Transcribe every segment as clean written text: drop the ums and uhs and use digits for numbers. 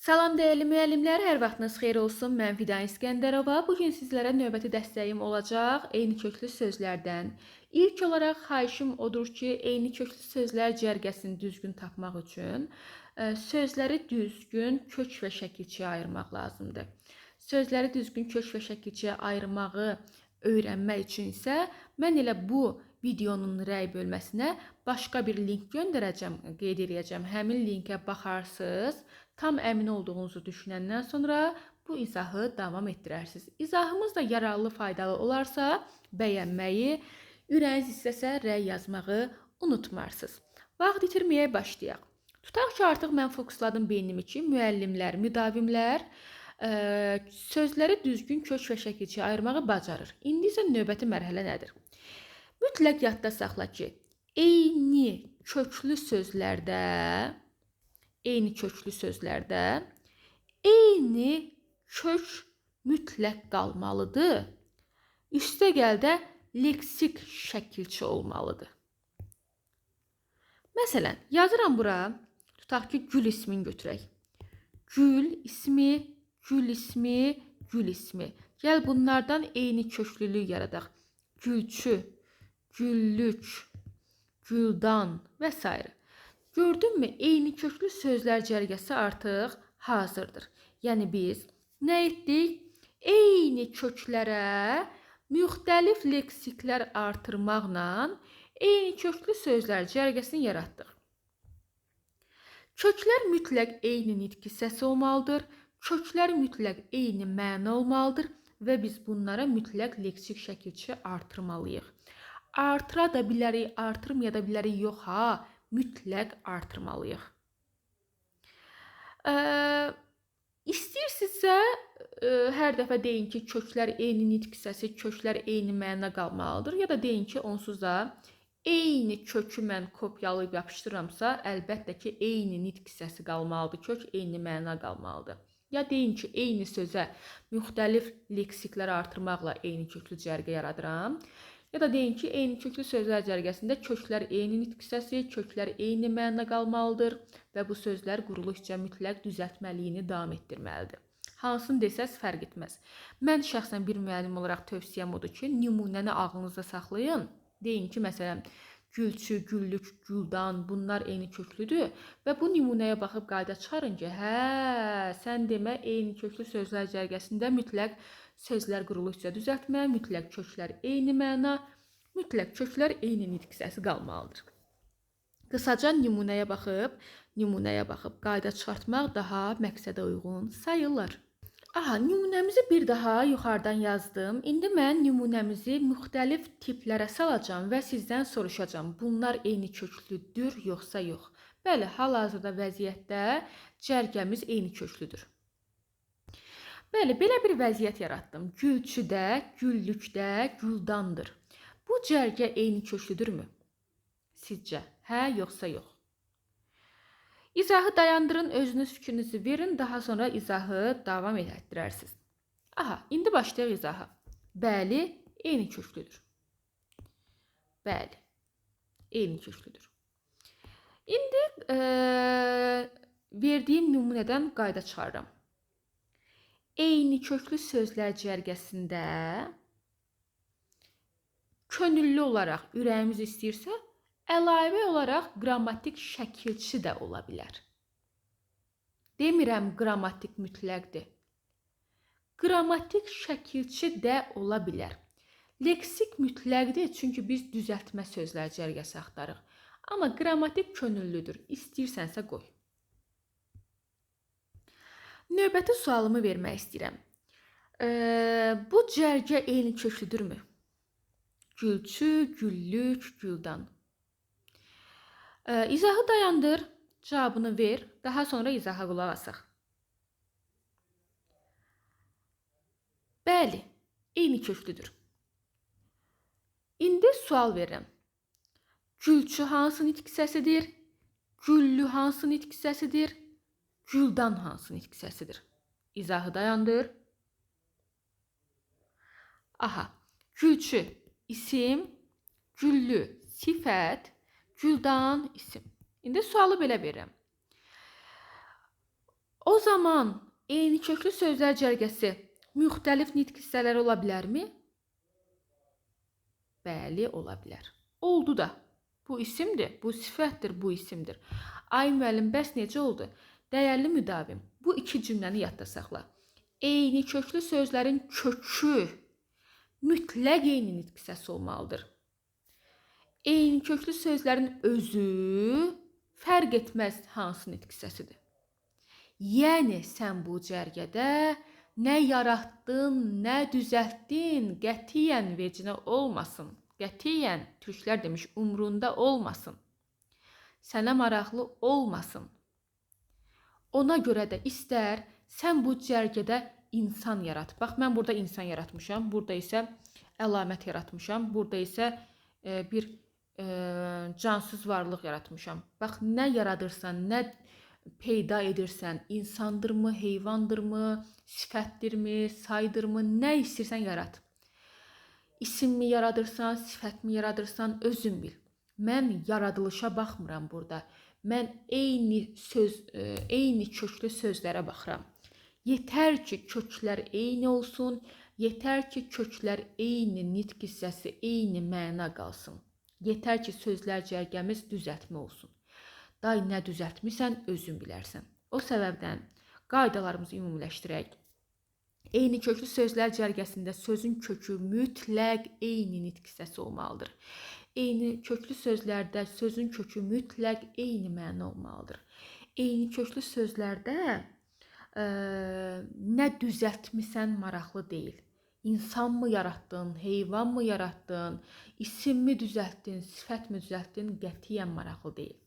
Salam dəyərli müəllimlər, hər vaxtınız xeyir olsun. Mən Fidan İskəndərova. Bugün sizlərə növbəti dəstəyim olacaq eyni köklü sözlərdən. İlk olaraq xahişim odur ki, eyni köklü sözlər cərgəsini düzgün tapmaq üçün sözləri düzgün kök və şəkilçiyə ayırmaq lazımdır. Sözləri düzgün kök və şəkilçiyə ayırmağı öyrənmək üçün isə mən elə bu videonun rəy bölməsinə başqa bir link göndərəcəm, qeyd edəcəm. Həmin linkə baxarsınız. Tam əmin olduğunuzu düşünəndən sonra bu izahı davam etdirərsiniz. İzahımız da yararlı, faydalı olarsa bəyənməyi, ürəyiniz istəsə rəy yazmağı unutmarsınız. Vaxt itirməyə başlayaq. Tutaq ki, artıq mən fokusladım beynimi ki, müəllimlər, müdavimlər sözləri düzgün kök və şəkilçiyə ayırmağı bacarır. İndi isə növbəti mərhələ nədir? Mütləq yadda saxla ki, eyni köklü sözlərdə eyni kök mütləq qalmalıdır. Üstəgəl də leksik şəkilçi olmalıdır. Məsələn, yazıram bura, tutaq ki, gül ismini götürək. Gül ismi, gül ismi, gül ismi. Gəl bunlardan eyni köklülük yaradaq. Gülçü, güllük, güldan və s. Gördünmü? Eyni köklü sözlər cərgəsi artıq hazırdır. Yəni biz nə etdik? Eyni köklərə müxtəlif leksiklər artırmaqla eyni köklü sözlər cərgəsini yaratdıq. Köklər mütləq eyni nitq hissəsi olmalıdır. Köklər mütləq eyni məna olmalıdır və biz bunlara mütləq leksik şəkilçi artırmalıyıq. Artıra da bilərik, artırmaya da bilərik, yox ha, mütləq artırmalıyıq. İstəyirsinizsə, hər dəfə deyin ki, köklər eyni nitq hissəsi, köklər eyni məna qalmalıdır. Ya da deyin ki, onsuz da eyni kökü mən kopyalayıb yapışdırıramsa, əlbəttə ki, eyni nitq hissəsi qalmalıdır, kök eyni məna qalmalıdır. Ya deyin ki, eyni sözə müxtəlif leksiklər artırmaqla eyni köklü cərgə yaradıram. Ya da deyin ki, eyni köklü sözlər cərgəsində köklər eyni nitq hissəsi, köklər eyni məna qalmalıdır və bu sözlər quruluşca mütləq düzəltməliyini davam etdirməlidir. Hansını desəz fərq etməz. Mən şəxsən bir müəllim olaraq tövsiyəm odur ki, nümunəni ağlınızda saxlayın. Deyin ki, məsələn, gülçü, güllük, güldan bunlar eyni köklüdür və bu nümunəyə baxıb qayda çıxarın ki, sən demə eyni köklü sözlər cərgəsində mütləq sözlər quruluşca düzəltmə, mütləq köklər eyni məna, mütləq köklər eyni nitq hissəsi qalmalıdır. Qısaca nümunəyə baxıb qayda çıxartmaq daha məqsədə uyğun sayılır. Nümunəmizi bir daha yuxarıdan yazdım. İndi mən nümunəmizi müxtəlif tiplərə salacağım və sizdən soruşacağım. Bunlar eyni köklüdür, yoxsa yox? Bəli, hal-hazırda vəziyyətdə cərgəmiz eyni köklüdür. Bəli, belə bir vəziyyət yaratdım. Gülçüdə, güllükdə, güldandır. Bu cərgə eyni köklüdürmü? Sizcə, hə, yoxsa yox? İzahı dayandırın, özünüz fikrinizi verin, daha sonra izahı davam etdirərsiniz. İndi başlayaq izaha. Bəli, eyni köklüdür. Bəli, eyni köklüdür. İndi verdiyim nümunədən qayda çıxarıram. Eyni köklü sözlər cərgəsində könüllü olaraq ürəyimiz istəyirsə, əlavə olaraq qrammatik şəkilçi də ola bilər. Demirəm qrammatik mütləqdir. Qrammatik şəkilçi də ola bilər. Leksik mütləqdir, çünki biz düzəltmə sözlər cərgəsi axtarıq. Amma qrammatik könüllüdür, istəyirsənsə qoy. Növbəti sualımı vermək istəyirəm. Bu cərgə eyni köklüdürmü? Gülçü, güllük, güldan. İzahı dayandır, cavabını ver, daha sonra izaha qulaq asaq. Bəli, eyni köklüdür. İndi sual verirəm. Gülçü hansı nitq hissəsidir? Güllü hansı nitq hissəsidir? Güldan hansı nitq hissəsidir? İzahı dayandır. Gülçü isim, güllü sifət, güldan isim. İndi sualı belə verirəm. O zaman eyni köklü sözlər cərgəsi müxtəlif nitq hissələri ola bilərmi? Bəli, ola bilər. Oldu da. Bu isimdir, bu sifətdir, bu isimdir. Ay müəllim, bəs necə oldu? Dəyərli müdavim, bu iki cümləni yadda saxla. Eyni köklü sözlərin kökü mütləq eyni nitq hissəsi olmalıdır. Eyni köklü sözlərin özü fərq etməz hansı nitq hissəsidir. Yəni sən bu cərgədə nə yaratdın, nə düzəltdin, qətiyyən vecinə olmasın. Qətiyyən, türklər demiş, umrunda olmasın. Sənə maraqlı olmasın. Ona görə də istər sən bu cərgədə insan yarat. Bax, mən burada insan yaratmışam, burada isə əlamət yaratmışam, burada isə bir cansız varlıq yaratmışam. Bax, nə yaradırsan, nə peyda edirsən, insandırmı, heyvandırmı, sifətdirmi, saydırmı, nə istəyirsən yarat. İsim mi yaradırsan, sifət mi yaradırsan, özün bil. Mən yaradılışa baxmıram burada. Mən eyni köklü sözlərə baxıram. Yetər ki, köklər eyni olsun, yetər ki, köklər eyni nitq hissəsi, eyni məna qalsın. Yetər ki, sözlər cərgəmiz düzəltmə olsun. Day nə düzəltmirsən, özün bilərsən. O səbəbdən qaydalarımızı ümumiləşdirək. Eyni köklü sözlər cərgəsində sözün kökü mütləq eyni nitq hissəsi olmalıdır. Eyni köklü sözlərdə sözün kökü mütləq eyni məna olmalıdır. Eyni köklü sözlərdə nə düzəltmirsən maraqlı deyil. İnsan mı yaratdın, heyvan mı yaratdın, isim mi düzəltdin, sifət mi düzəltdin, qətiyyən maraqlı deyil.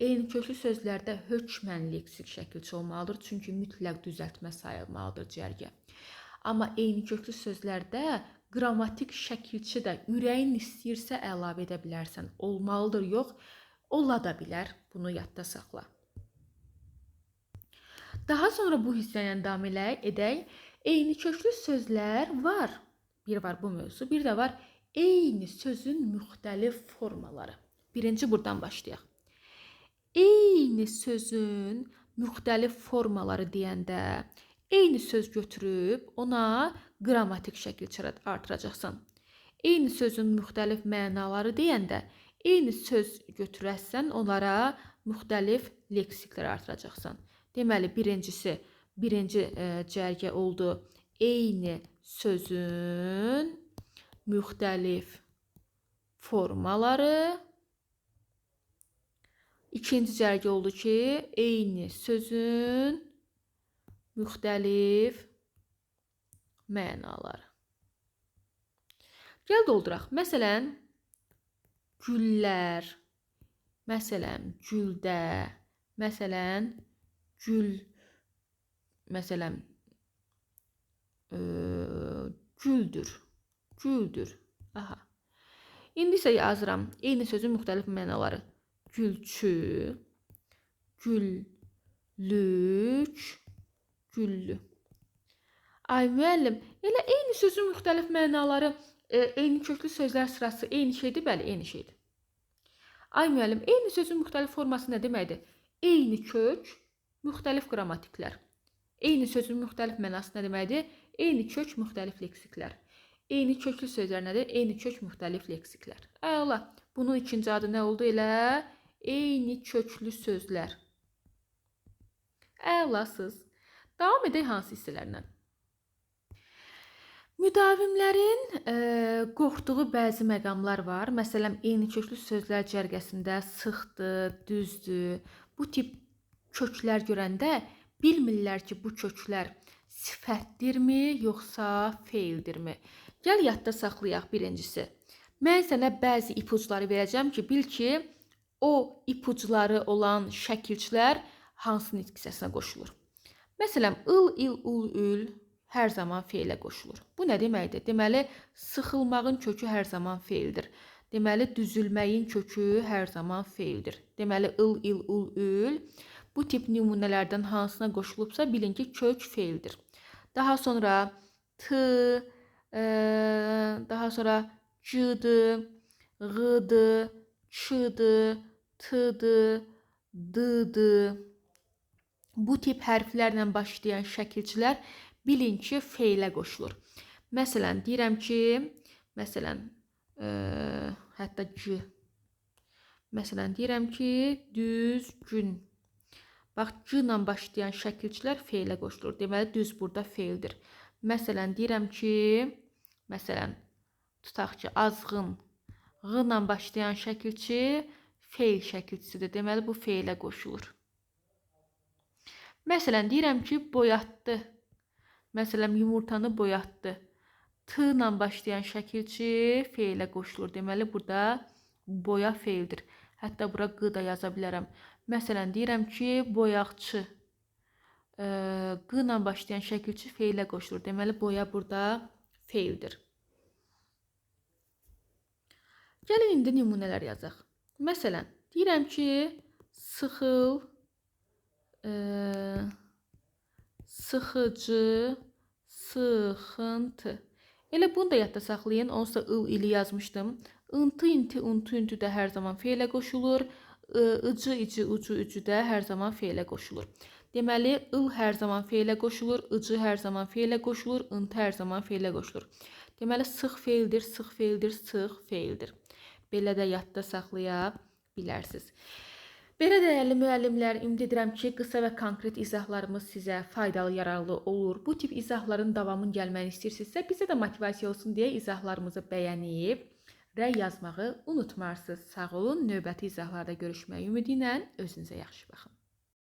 Eyni köklü sözlərdə hökmən leksik şəkilçi olmalıdır, çünki mütləq düzəltmə sayılmalıdır cərgə. Amma eyni köklü sözlərdə qrammatik şəkilçi də ürəyin istəyirsə əlavə edə bilərsən. Olmalıdır, yox, ola da bilər. Bunu yadda saxla. Daha sonra bu hissəyə davam edək. Eyni köklü sözlər var. Bir var bu mövzu, bir də var eyni sözün müxtəlif formaları. Birinci buradan başlayaq. Eyni sözün müxtəlif formaları deyəndə eyni söz götürüb ona qrammatik şəkil artıracaqsan. Eyni sözün müxtəlif mənaları deyəndə eyni söz götürəsən onlara müxtəlif leksiklər artıracaqsan. Deməli, birinci cərgə oldu. Eyni sözün müxtəlif formaları. İkinci cərgə oldu ki, eyni sözün müxtəlif mənaları. Gəl dolduraq. Məsələn, güllər, məsələn, güldə, məsələn, güldür. Aha. İndi isə yazıram. Eyni sözün müxtəlif mənaları. Gülçü, güllük, güllü. Ay müəllim, elə eyni sözün müxtəlif mənaları, eyni köklü sözlər sırası eyni şeydir, bəli, eyni şeydir. Ay müəllim, eyni sözün müxtəlif forması nə deməkdir? Eyni kök, müxtəlif qrammatiklər. Eyni sözün müxtəlif mənası nə deməkdir? Eyni kök, müxtəlif leksiklər. Eyni köklü sözlər nədir? Eyni kök, müxtəlif leksiklər. Əla, bunun ikinci adı nə oldu elə? Eyni köklü sözlər. Əlasız. Davam edək hansı hissələrlə? Müdavimlərin qorxduğu bəzi məqamlar var. Məsələn, eyni köklü sözlər cərgəsində sıxdır, düzdür. Bu tip köklər görəndə bilmirlər ki, bu köklər sifətdirmi, yoxsa feildirmi? Gəl yadda saxlayaq birincisi. Mən sənə bəzi ipuçları verəcəm ki, bil ki, o ipuçları olan şəkilçilər hansı nitq hissəsinə qoşulur. Məsələn, ıl, il, ul, ül hər zaman feilə qoşulur. Bu nə deməkdir? Deməli, sıxılmağın kökü hər zaman feildir. Deməli, düzülməyin kökü hər zaman feildir. Deməli, ıl, il, ul, ül bu tip nümunələrdən hansına qoşulubsa bilin ki, kök feildir. Daha sonra t, daha sonra c-dı, g-dı, ç-dı, t-dı, d-dı. Bu tip hərflərlə başlayan şəkilçilər bilin ki, feilə qoşulur. Məsələn, deyirəm ki, məsələn, hətta g. Məsələn, deyirəm ki, düzgün. Bax, g ilə başlayan şəkilçilər feilə qoşulur. Deməli, düz burada feildir. Məsələn, deyirəm ki, məsələn, tutaq ki, azğın. G ilə başlayan şəkilçi feil şəkilçisidir. Deməli, bu feilə qoşulur. Məsələn, deyirəm ki, boyatdı. Məsələn, yumurtanı boyatdı. T ilə başlayan şəkilçi feilə qoşulur. Deməli, burada boya feildir. Hətta bura q da yaza bilərəm. Məsələn, deyirəm ki, boyaqçı. Q ilə başlayan şəkilçi feilə qoşulur. Deməli, boya burada feildir. Gəlin, indi nümunələr yazaq. Məsələn, deyirəm ki, sıxıl, sıxıcı, sıxıntı. Elə bunu da yadda saxlayın. Onsuz da ıl ili yazmışdım. Intı, inti, untu, üntü də hər zaman feilə qoşulur. Icı, ici, ucu, ücü də hər zaman feilə qoşulur. Deməli, ıl hər zaman feilə qoşulur. Icı hər zaman feilə qoşulur. Intı hər zaman feilə qoşulur. Deməli, sıx feildir, sıx feildir, sıx feildir. Belə də yadda saxlaya bilərsiniz. Belə dəyərli müəllimlər, ümid edirəm ki, qısa və konkret izahlarımız sizə faydalı, yararlı olur. Bu tip izahların davamının gəlməni istəyirsinizsə, bizə də motivasiya olsun deyə izahlarımızı bəyənib, rəy yazmağı unutmarsınız. Sağ olun, növbəti izahlarda görüşmək ümidi ilə özünüzə yaxşı baxın.